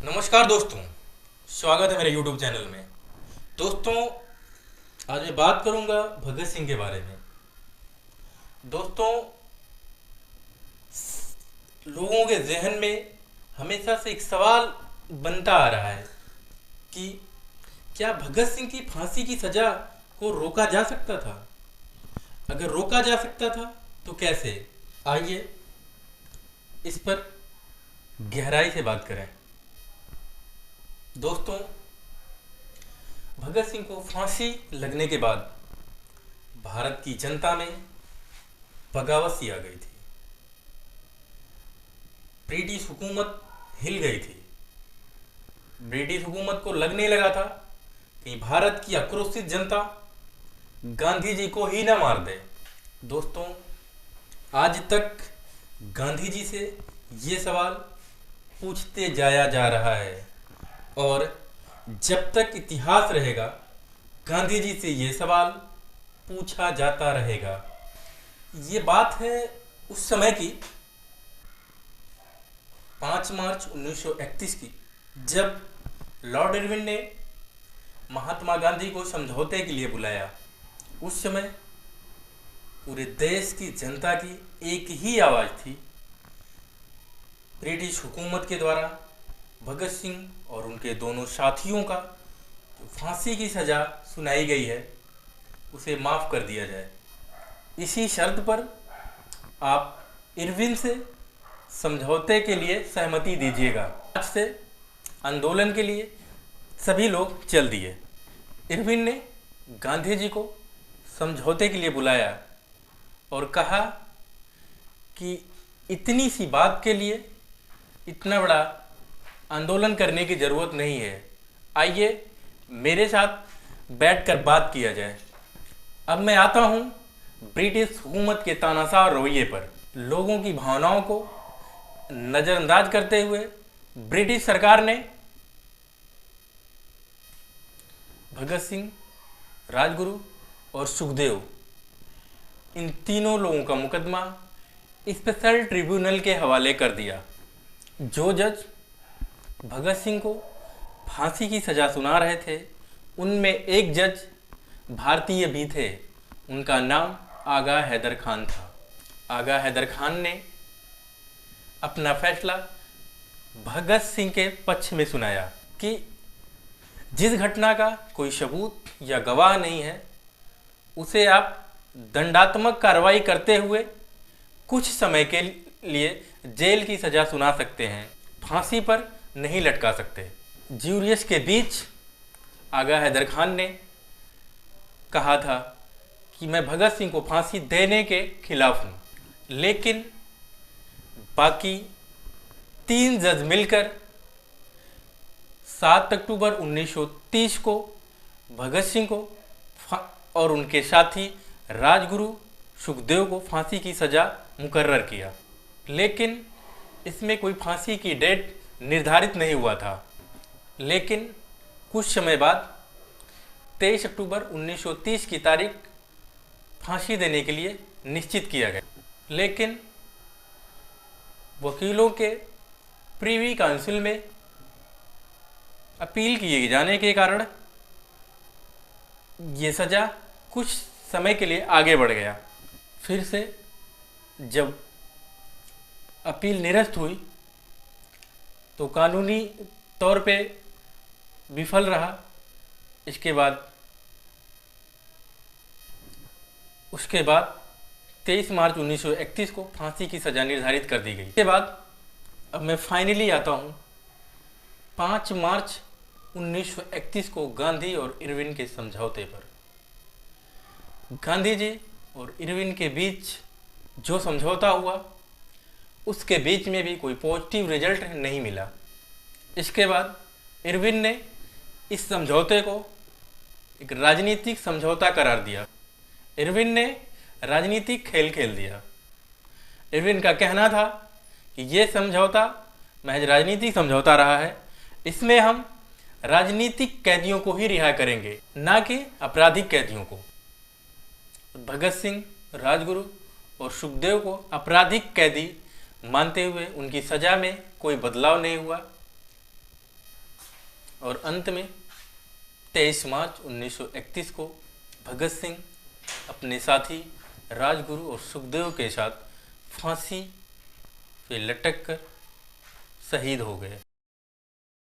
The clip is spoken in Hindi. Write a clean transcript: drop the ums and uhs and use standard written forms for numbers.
नमस्कार दोस्तों, स्वागत है मेरे YouTube चैनल में। दोस्तों, आज मैं बात करूंगा भगत सिंह के बारे में। दोस्तों, लोगों के जहन में हमेशा से एक सवाल बनता आ रहा है कि क्या भगत सिंह की फांसी की सज़ा को रोका जा सकता था? अगर रोका जा सकता था तो कैसे? आइए इस पर गहराई से बात करें। दोस्तों, भगत सिंह को फांसी लगने के बाद भारत की जनता में बगावत सी आ गई थी। ब्रिटिश हुकूमत हिल गई थी। ब्रिटिश हुकूमत को लगने लगा था कि भारत की आक्रोशित जनता गांधी जी को ही ना मार दे। दोस्तों, आज तक गांधी जी से ये सवाल पूछते जाया जा रहा है और जब तक इतिहास रहेगा गांधी जी से ये सवाल पूछा जाता रहेगा। ये बात है उस समय की, 5 मार्च 1931 की, जब लॉर्ड इरविन ने महात्मा गांधी को समझौते के लिए बुलाया। उस समय पूरे देश की जनता की एक ही आवाज़ थी। ब्रिटिश हुकूमत के द्वारा भगत सिंह और उनके दोनों साथियों का जो फांसी की सज़ा सुनाई गई है उसे माफ़ कर दिया जाए। इसी शर्त पर आप इरविन से समझौते के लिए सहमति दीजिएगा। आज से आंदोलन के लिए सभी लोग चल दिए। इरविन ने गांधी जी को समझौते के लिए बुलाया और कहा कि इतनी सी बात के लिए इतना बड़ा आंदोलन करने की ज़रूरत नहीं है। आइए मेरे साथ बैठकर बात किया जाए। अब मैं आता हूँ ब्रिटिश हुकूमत के तानाशाह रवैये पर। लोगों की भावनाओं को नज़रअंदाज करते हुए ब्रिटिश सरकार ने भगत सिंह, राजगुरु और सुखदेव, इन तीनों लोगों का मुकदमा स्पेशल ट्रिब्यूनल के हवाले कर दिया। जो जज भगत सिंह को फांसी की सज़ा सुना रहे थे उनमें एक जज भारतीय भी थे। उनका नाम आगा हैदर खान था। आगा हैदर खान ने अपना फैसला भगत सिंह के पक्ष में सुनाया कि जिस घटना का कोई सबूत या गवाह नहीं है उसे आप दंडात्मक कार्रवाई करते हुए कुछ समय के लिए जेल की सज़ा सुना सकते हैं, फांसी पर नहीं लटका सकते। ज्यूरियस के बीच आगा हैदर खान ने कहा था कि मैं भगत सिंह को फांसी देने के खिलाफ हूँ, लेकिन बाकी 3 जज मिलकर 7 अक्टूबर 1930 को भगत सिंह को और उनके साथी राजगुरु सुखदेव को फांसी की सज़ा मुकर्रर किया। लेकिन इसमें कोई फांसी की डेट निर्धारित नहीं हुआ था। लेकिन कुछ समय बाद 23 अक्टूबर 1930 की तारीख फांसी देने के लिए निश्चित किया गया। लेकिन वकीलों के प्रीवी काउंसिल में अपील किए जाने के कारण ये सज़ा कुछ समय के लिए आगे बढ़ गया। फिर से जब अपील निरस्त हुई तो कानूनी तौर पे विफल रहा। उसके बाद 23 मार्च 1931 को फांसी की सज़ा निर्धारित कर दी गई। इसके बाद अब मैं फाइनली आता हूँ 5 मार्च 1931 को गांधी और इरविन के समझौते पर। गांधी जी और इरविन के बीच जो समझौता हुआ उसके बीच में भी कोई पॉजिटिव रिजल्ट नहीं मिला। इसके बाद इरविन ने इस समझौते को एक राजनीतिक समझौता करार दिया। इरविन ने राजनीतिक खेल खेल दिया। इरविन का कहना था कि ये समझौता महज राजनीतिक समझौता रहा है, इसमें हम राजनीतिक कैदियों को ही रिहा करेंगे, ना कि आपराधिक कैदियों को। भगत सिंह, राजगुरु और सुखदेव को आपराधिक कैदी मानते हुए उनकी सज़ा में कोई बदलाव नहीं हुआ। और अंत में 23 मार्च 1931 को भगत सिंह अपने साथी राजगुरु और सुखदेव के साथ फांसी पे लटक कर शहीद हो गए।